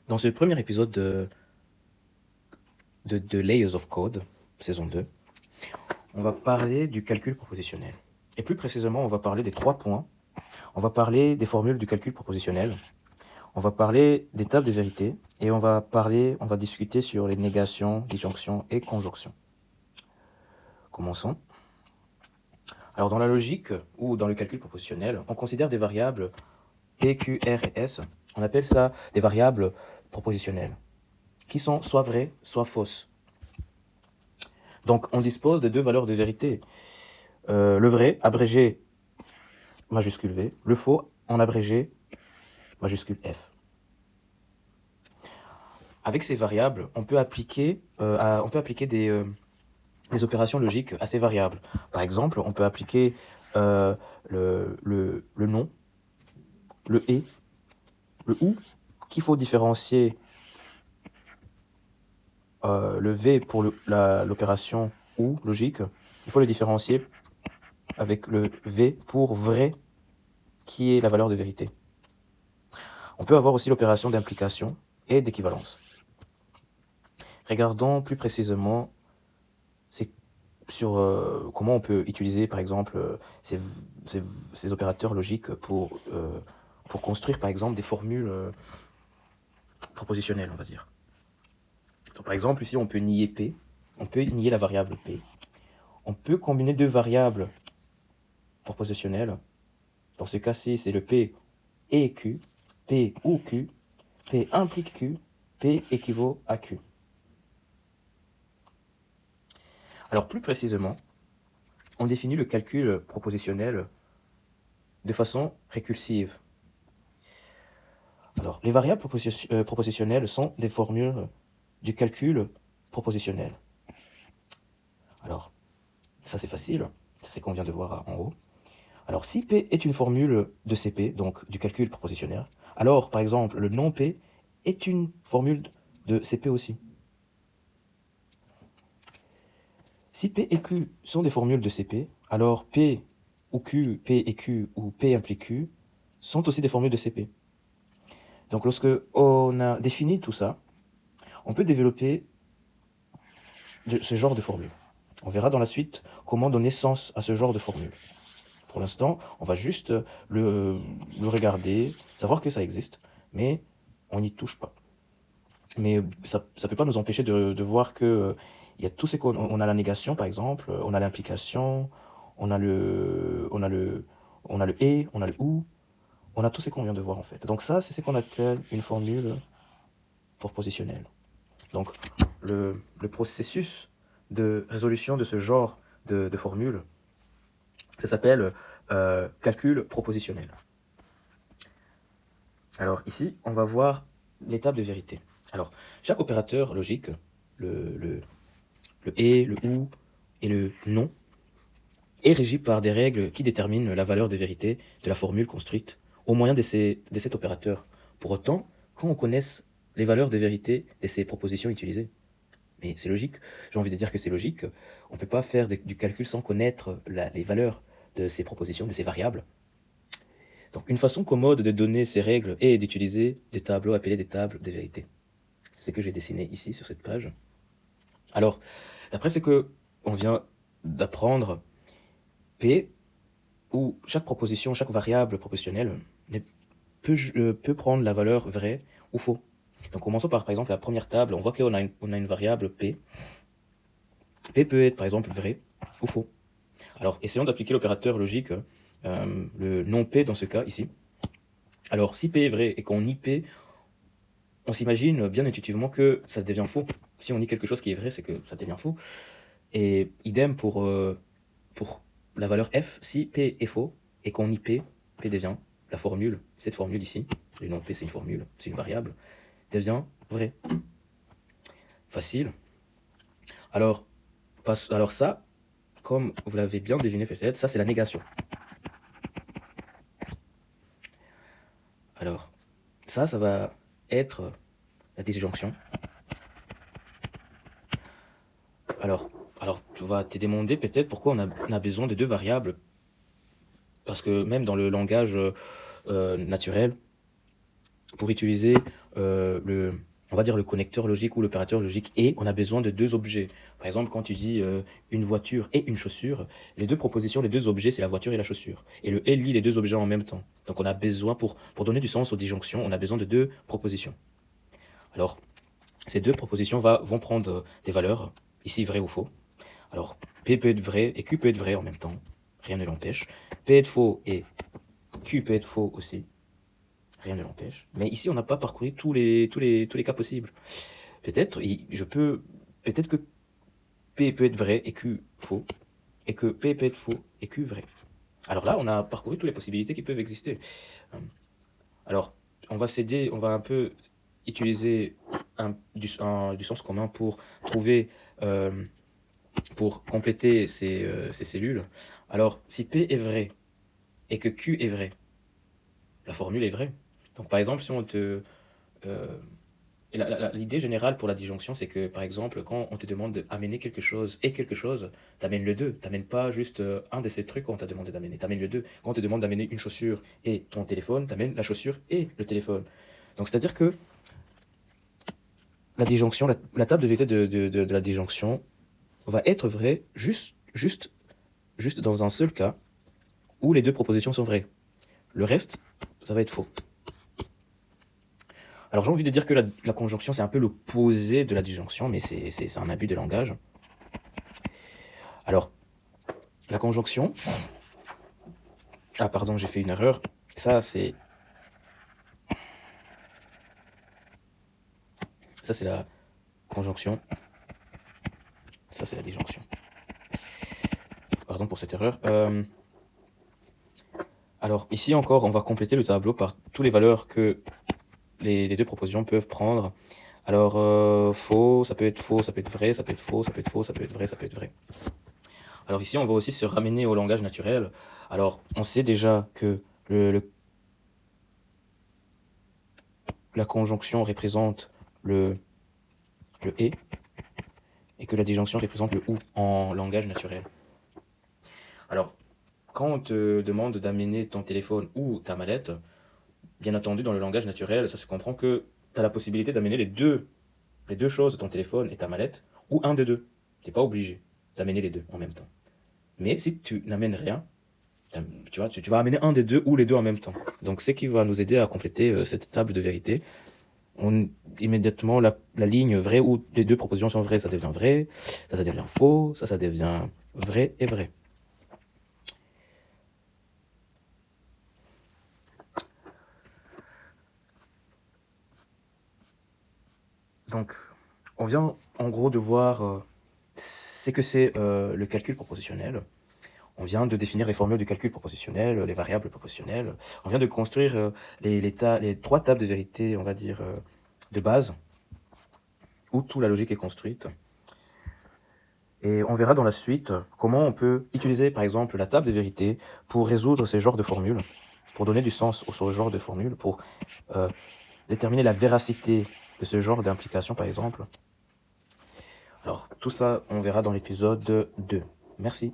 Dans ce premier épisode de Layers of Code, saison 2, on va parler du calcul propositionnel. Et plus précisément, on va parler des 3 points. On va parler des formules du calcul propositionnel. On va parler des tables de vérité. Et on va discuter sur les négations, disjonctions et conjonctions. Commençons. Alors, dans la logique ou dans le calcul propositionnel, on considère des variables P, Q, R et S. On appelle ça des variables propositionnelles, qui sont soit vraies, soit fausses. Donc, on dispose de 2 valeurs de vérité. Le vrai, abrégé majuscule V, le faux, en abrégé majuscule F. Avec ces variables, on peut appliquer des opérations logiques à ces variables. Par exemple, on peut appliquer le non, le et, le ou, qu'il faut différencier le V pour l'opération ou logique. Il faut le différencier avec le V pour vrai, qui est la valeur de vérité. On peut avoir aussi l'opération d'implication et d'équivalence. Regardons plus précisément sur comment on peut utiliser, par exemple, ces opérateurs logiques pour construire, par exemple, des formules propositionnelles, on va dire. Donc, par exemple, ici, on peut nier P, on peut nier la variable P. On peut combiner 2 variables propositionnelles. Dans ce cas-ci, c'est le P et Q, P ou Q, P implique Q, P équivaut à Q. Alors, plus précisément, on définit le calcul propositionnel de façon récursive. Alors, les variables propositionnelles sont des formules du calcul propositionnel. Alors, ça c'est facile, ça c'est qu'on vient de voir en haut. Alors, si P est une formule de CP, donc du calcul propositionnel, alors, par exemple, le non P est une formule de CP aussi. Si P et Q sont des formules de CP, alors P ou Q, P et Q ou P implique Q sont aussi des formules de CP. Donc, lorsque on a défini tout ça, on peut développer ce genre de formule. On verra dans la suite comment donner sens à ce genre de formule. Pour l'instant, on va juste le regarder, savoir que ça existe, mais on n'y touche pas. Mais ça ne peut pas nous empêcher de voir que il y a tout ce qu'on on a la négation, par exemple, on a l'implication, on a on a le et, on a le ou, on a tout ce qu'on vient de voir en fait. Donc ça, c'est ce qu'on appelle une formule propositionnelle. Donc le processus de résolution de ce genre de formule, ça s'appelle calcul propositionnel. Alors ici, on va voir l'étape de vérité. Alors, chaque opérateur logique, le et, le ou et le non, est régi par des règles qui déterminent la valeur de vérité de la formule construite au moyen de cet opérateur. Pour autant, quand on connaisse les valeurs de vérité de ces propositions utilisées, mais c'est logique, j'ai envie de dire que c'est logique, on ne peut pas faire du calcul sans connaître les valeurs de ces propositions, de ces variables. Donc une façon commode de donner ces règles est d'utiliser des tableaux appelés des tables de vérité. C'est ce que j'ai dessiné ici sur cette page. Alors, d'après ce que on vient d'apprendre, P, où chaque proposition, chaque variable propositionnelle peut prendre la valeur vraie ou faux. Donc commençons par exemple la première table, on voit qu'on a une variable P. P peut être par exemple vrai ou faux. Alors essayons d'appliquer l'opérateur logique, le non P dans ce cas ici. Alors si P est vrai et qu'on nie P, on s'imagine bien intuitivement que ça devient faux. Si on nie quelque chose qui est vrai, c'est que ça devient faux. Et idem pour la valeur f, si P est faux et qu'on nie P, P devient la formule, cette formule ici, le non P c'est une formule, c'est une variable, devient vrai. Facile. Alors ça, comme vous l'avez bien deviné peut-être, ça c'est la négation. Alors, ça va être la disjonction. Alors tu vas te demander peut-être pourquoi on a besoin de 2 variables. Parce que même dans le langage naturel, pour utiliser on va dire le connecteur logique ou l'opérateur logique et, on a besoin de deux objets. Par exemple, quand tu dis une voiture et une chaussure, les deux propositions, les deux objets, c'est la voiture et la chaussure. Et le et lie les deux objets en même temps. Donc on a besoin, pour donner du sens aux disjonctions, on a besoin de deux propositions. Alors, ces deux propositions vont prendre des valeurs, ici vrai ou faux. Alors, P peut être vrai et Q peut être vrai en même temps. Rien ne l'empêche. P est faux et Q peut être faux aussi. Rien ne l'empêche. Mais ici, on n'a pas parcouru tous les cas possibles. Peut-être que P peut être vrai et Q faux, et que P peut être faux et Q vrai. Alors là, on a parcouru toutes les possibilités qui peuvent exister. Alors, on va un peu utiliser du sens commun pour trouver, pour compléter ces cellules. Alors, si P est vrai et que Q est vrai, la formule est vraie. Donc, par exemple, si on te... l'idée générale pour la disjonction, c'est que, par exemple, quand on te demande d'amener quelque chose et quelque chose, t'amènes le deux. T'amènes pas juste un de ces trucs qu'on t'a demandé d'amener. T'amènes le deux. Quand on te demande d'amener une chaussure et ton téléphone, t'amènes la chaussure et le téléphone. Donc, c'est-à-dire que la disjonction, la table de vérité de la disjonction va être vraie juste dans un seul cas où les deux propositions sont vraies. Le reste, ça va être faux. Alors j'ai envie de dire que la conjonction, c'est un peu l'opposé de la disjonction, mais c'est un abus de langage. Alors, la conjonction... Ah pardon, j'ai fait une erreur. Ça, c'est la conjonction. Ça, c'est la disjonction. Pardon pour cette erreur. Alors, ici encore, on va compléter le tableau par toutes les valeurs que les deux propositions peuvent prendre. Alors, faux, ça peut être faux, ça peut être vrai, ça peut être faux, ça peut être faux, ça peut être vrai, ça peut être vrai. Alors ici, on va aussi se ramener au langage naturel. Alors, on sait déjà que la conjonction représente le et que la disjonction représente le ou en langage naturel. Alors, quand on te demande d'amener ton téléphone ou ta mallette, bien entendu, dans le langage naturel, ça se comprend que tu as la possibilité d'amener les deux choses, ton téléphone et ta mallette, ou un des deux. Tu n'es pas obligé d'amener les deux en même temps. Mais si tu n'amènes rien, tu vas amener un des deux ou les deux en même temps. Donc, c'est qui va nous aider à compléter cette table de vérité. Immédiatement, la ligne vraie où les deux propositions sont vraies, ça devient vrai, ça devient faux, ça devient vrai et vrai. Donc, on vient en gros de voir c'est le calcul propositionnel. On vient de définir les formules du calcul propositionnel, les variables propositionnelles. On vient de construire les trois tables de vérité, on va dire, de base, où toute la logique est construite. Et on verra dans la suite comment on peut utiliser, par exemple, la table de vérité pour résoudre ces genres de formules, pour donner du sens au ce genre de formules, pour déterminer la véracité de ce genre d'implication, par exemple. Alors, tout ça, on verra dans l'épisode 2. Merci.